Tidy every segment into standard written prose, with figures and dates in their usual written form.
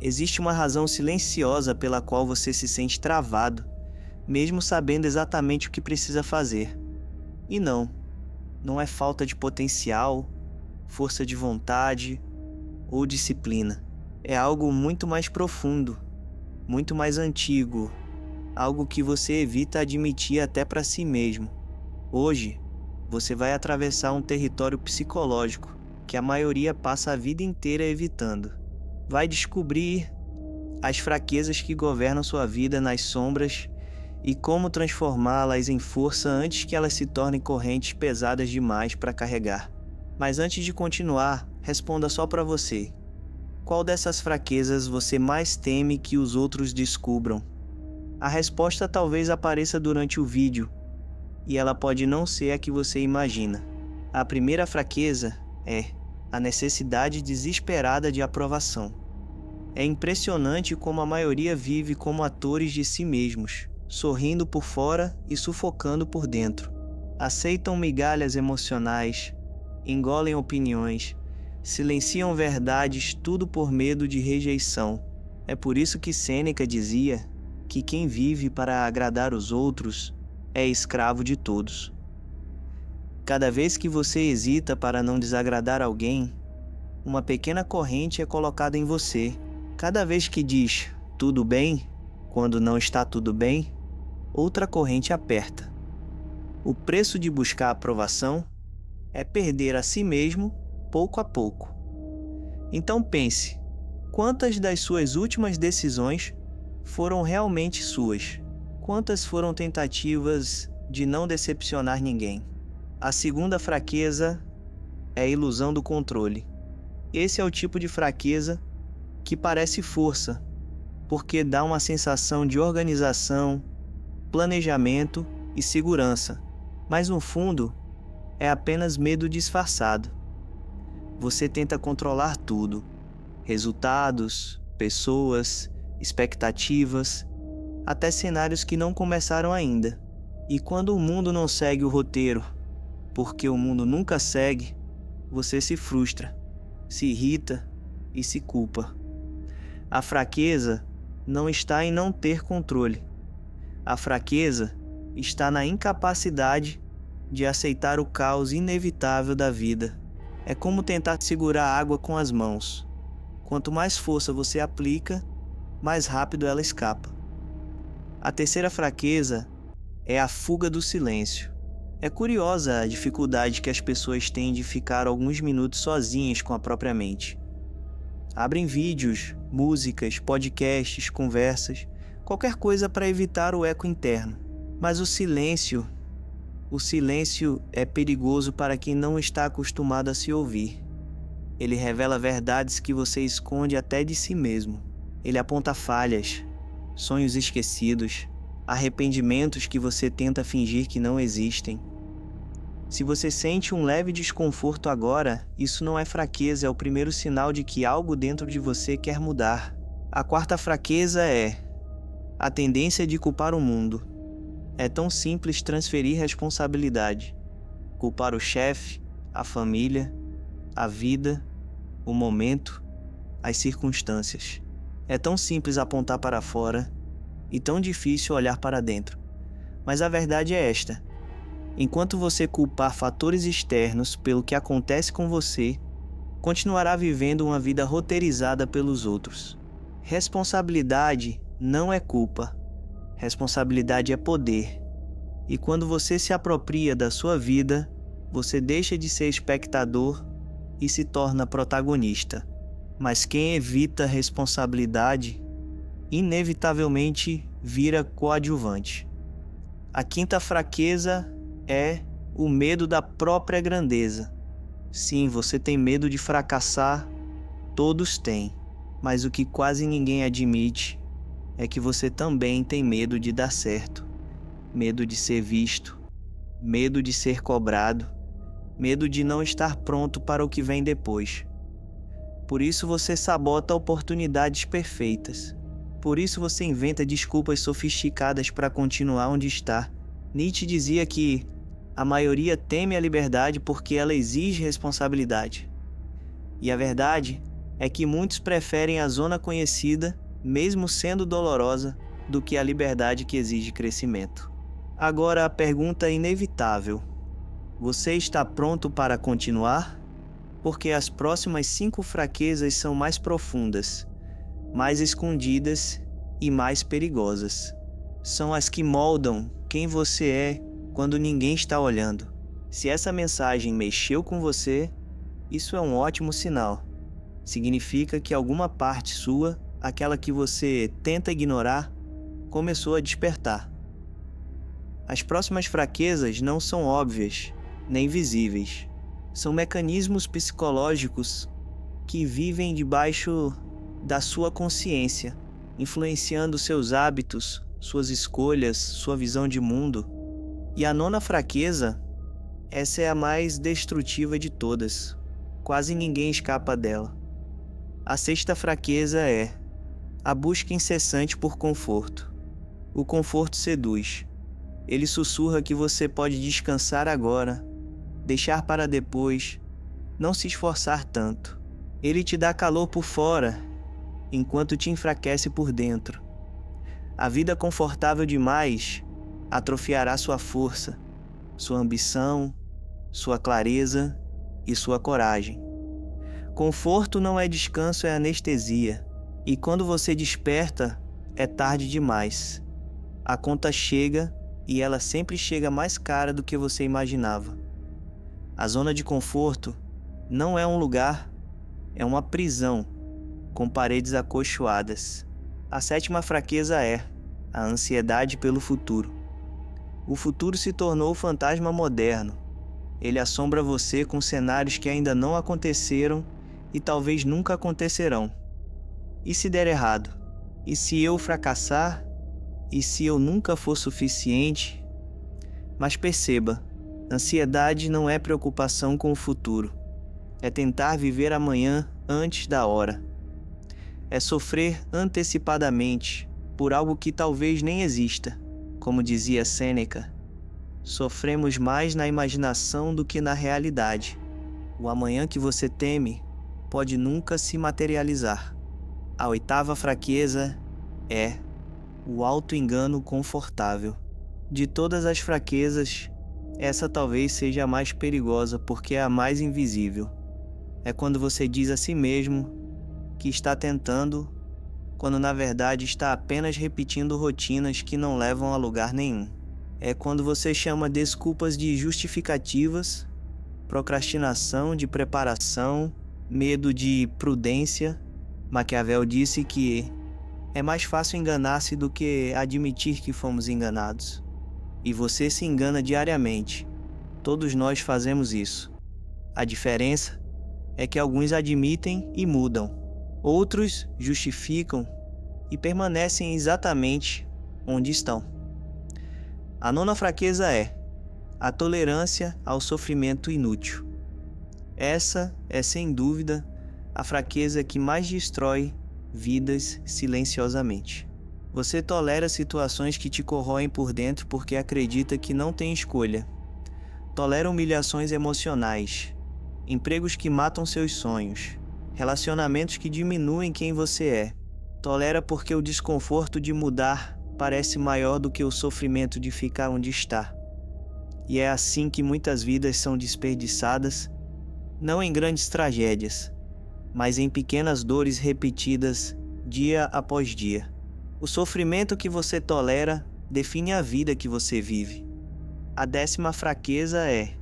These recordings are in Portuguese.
Existe uma razão silenciosa pela qual você se sente travado, mesmo sabendo exatamente o que precisa fazer. E não é falta de potencial, força de vontade ou disciplina. É algo muito mais profundo, muito mais antigo, algo que você evita admitir até para si mesmo. Hoje, você vai atravessar um território psicológico que a maioria passa a vida inteira evitando. Vai descobrir as fraquezas que governam sua vida nas sombras e como transformá-las em força antes que elas se tornem correntes pesadas demais para carregar. Mas antes de continuar, responda só para você. Qual dessas fraquezas você mais teme que os outros descubram? A resposta talvez apareça durante o vídeo, e ela pode não ser a que você imagina. A primeira fraqueza é a necessidade desesperada de aprovação. É impressionante como a maioria vive como atores de si mesmos, sorrindo por fora e sufocando por dentro. Aceitam migalhas emocionais, engolem opiniões, silenciam verdades, tudo por medo de rejeição. É por isso que Sêneca dizia que quem vive para agradar os outros é escravo de todos. Cada vez que você hesita para não desagradar alguém, uma pequena corrente é colocada em você. Cada vez que diz tudo bem, quando não está tudo bem, outra corrente aperta. O preço de buscar aprovação é perder a si mesmo pouco a pouco. Então pense, quantas das suas últimas decisões foram realmente suas? Quantas foram tentativas de não decepcionar ninguém? A segunda fraqueza é a ilusão do controle. Esse é o tipo de fraqueza que parece força, porque dá uma sensação de organização, planejamento e segurança, mas no fundo é apenas medo disfarçado. Você tenta controlar tudo: resultados, pessoas, expectativas, até cenários que não começaram ainda. E quando o mundo não segue o roteiro, porque o mundo nunca segue, você se frustra, se irrita e se culpa. A fraqueza não está em não ter controle. A fraqueza está na incapacidade de aceitar o caos inevitável da vida. É como tentar segurar a água com as mãos. Quanto mais força você aplica, mais rápido ela escapa. A terceira fraqueza é a fuga do silêncio. É curiosa a dificuldade que as pessoas têm de ficar alguns minutos sozinhas com a própria mente. Abrem vídeos, músicas, podcasts, conversas, qualquer coisa para evitar o eco interno. Mas o silêncio é perigoso para quem não está acostumado a se ouvir. Ele revela verdades que você esconde até de si mesmo. Ele aponta falhas, sonhos esquecidos, arrependimentos que você tenta fingir que não existem. Se você sente um leve desconforto agora, isso não é fraqueza, é o primeiro sinal de que algo dentro de você quer mudar. A quarta fraqueza é a tendência de culpar o mundo. É tão simples transferir responsabilidade. Culpar o chefe, a família, a vida, o momento, as circunstâncias. É tão simples apontar para fora e tão difícil olhar para dentro. Mas a verdade é esta: enquanto você culpar fatores externos pelo que acontece com você, continuará vivendo uma vida roteirizada pelos outros. Responsabilidade não é culpa. Responsabilidade é poder. E quando você se apropria da sua vida, você deixa de ser espectador e se torna protagonista. Mas quem evita responsabilidade, inevitavelmente vira coadjuvante. A quinta fraqueza é o medo da própria grandeza. Sim, você tem medo de fracassar, todos têm, mas o que quase ninguém admite é que você também tem medo de dar certo, medo de ser visto, medo de ser cobrado, medo de não estar pronto para o que vem depois. Por isso você sabota oportunidades perfeitas. Por isso você inventa desculpas sofisticadas para continuar onde está. Nietzsche dizia que a maioria teme a liberdade porque ela exige responsabilidade. E a verdade é que muitos preferem a zona conhecida, mesmo sendo dolorosa, do que a liberdade que exige crescimento. Agora a pergunta inevitável: você está pronto para continuar? Porque as próximas 5 fraquezas são mais profundas, mais escondidas e mais perigosas. São as que moldam quem você é quando ninguém está olhando. Se essa mensagem mexeu com você, isso é um ótimo sinal. Significa que alguma parte sua, aquela que você tenta ignorar, começou a despertar. As próximas fraquezas não são óbvias, nem visíveis. São mecanismos psicológicos que vivem debaixo da sua consciência, influenciando seus hábitos, suas escolhas, sua visão de mundo. E a 9ª fraqueza, essa é a mais destrutiva de todas. Quase ninguém escapa dela. A 6ª fraqueza é a busca incessante por conforto. O conforto seduz. Ele sussurra que você pode descansar agora, deixar para depois, não se esforçar tanto. Ele te dá calor por fora, enquanto te enfraquece por dentro. A vida confortável demais atrofiará sua força, sua ambição, sua clareza e sua coragem. Conforto não é descanso, é anestesia. E quando você desperta, é tarde demais. A conta chega e ela sempre chega mais cara do que você imaginava. A zona de conforto não é um lugar, é uma prisão, com paredes acolchoadas. A 7ª fraqueza é a ansiedade pelo futuro. O futuro se tornou o fantasma moderno. Ele assombra você com cenários que ainda não aconteceram e talvez nunca acontecerão. E se der errado? E se eu fracassar? E se eu nunca for suficiente? Mas perceba, ansiedade não é preocupação com o futuro. É tentar viver amanhã antes da hora. É sofrer antecipadamente por algo que talvez nem exista. Como dizia Sêneca, sofremos mais na imaginação do que na realidade. O amanhã que você teme pode nunca se materializar. A 8ª fraqueza é o auto-engano confortável. De todas as fraquezas, essa talvez seja a mais perigosa porque é a mais invisível. É quando você diz a si mesmo que está tentando, quando na verdade está apenas repetindo rotinas que não levam a lugar nenhum. É quando você chama desculpas de justificativas, procrastinação de preparação, medo de prudência. Maquiavel disse que é mais fácil enganar-se do que admitir que fomos enganados. E você se engana diariamente. Todos nós fazemos isso. A diferença é que alguns admitem e mudam. Outros justificam e permanecem exatamente onde estão. A 9ª fraqueza é a tolerância ao sofrimento inútil. Essa é, sem dúvida, a fraqueza que mais destrói vidas silenciosamente. Você tolera situações que te corroem por dentro porque acredita que não tem escolha. Tolera humilhações emocionais, empregos que matam seus sonhos, relacionamentos que diminuem quem você é. Tolera porque o desconforto de mudar parece maior do que o sofrimento de ficar onde está. E é assim que muitas vidas são desperdiçadas, não em grandes tragédias, mas em pequenas dores repetidas dia após dia. O sofrimento que você tolera define a vida que você vive. A 10ª fraqueza é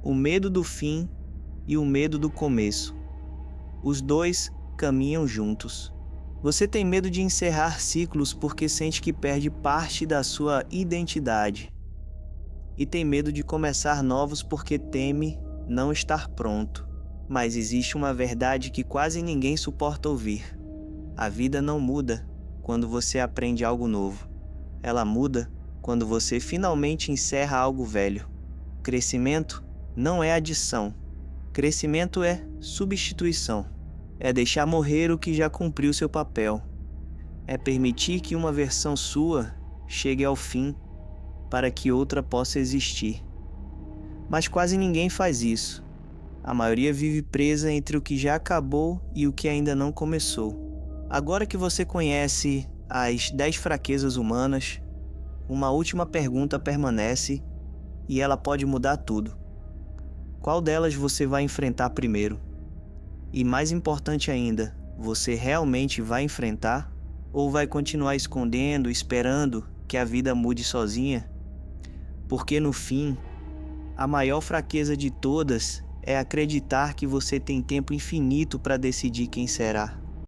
o medo do fim e o medo do começo. Os dois caminham juntos. Você tem medo de encerrar ciclos porque sente que perde parte da sua identidade. E tem medo de começar novos porque teme não estar pronto. Mas existe uma verdade que quase ninguém suporta ouvir. A vida não muda quando você aprende algo novo. Ela muda quando você finalmente encerra algo velho. Crescimento não é adição. Crescimento é substituição. É deixar morrer o que já cumpriu seu papel. É permitir que uma versão sua chegue ao fim para que outra possa existir. Mas quase ninguém faz isso. A maioria vive presa entre o que já acabou e o que ainda não começou. Agora que você conhece as 10 fraquezas humanas, uma última pergunta permanece e ela pode mudar tudo. Qual delas você vai enfrentar primeiro? E mais importante ainda, você realmente vai enfrentar? Ou vai continuar escondendo, esperando que a vida mude sozinha? Porque no fim, a maior fraqueza de todas é acreditar que você tem tempo infinito para decidir quem será.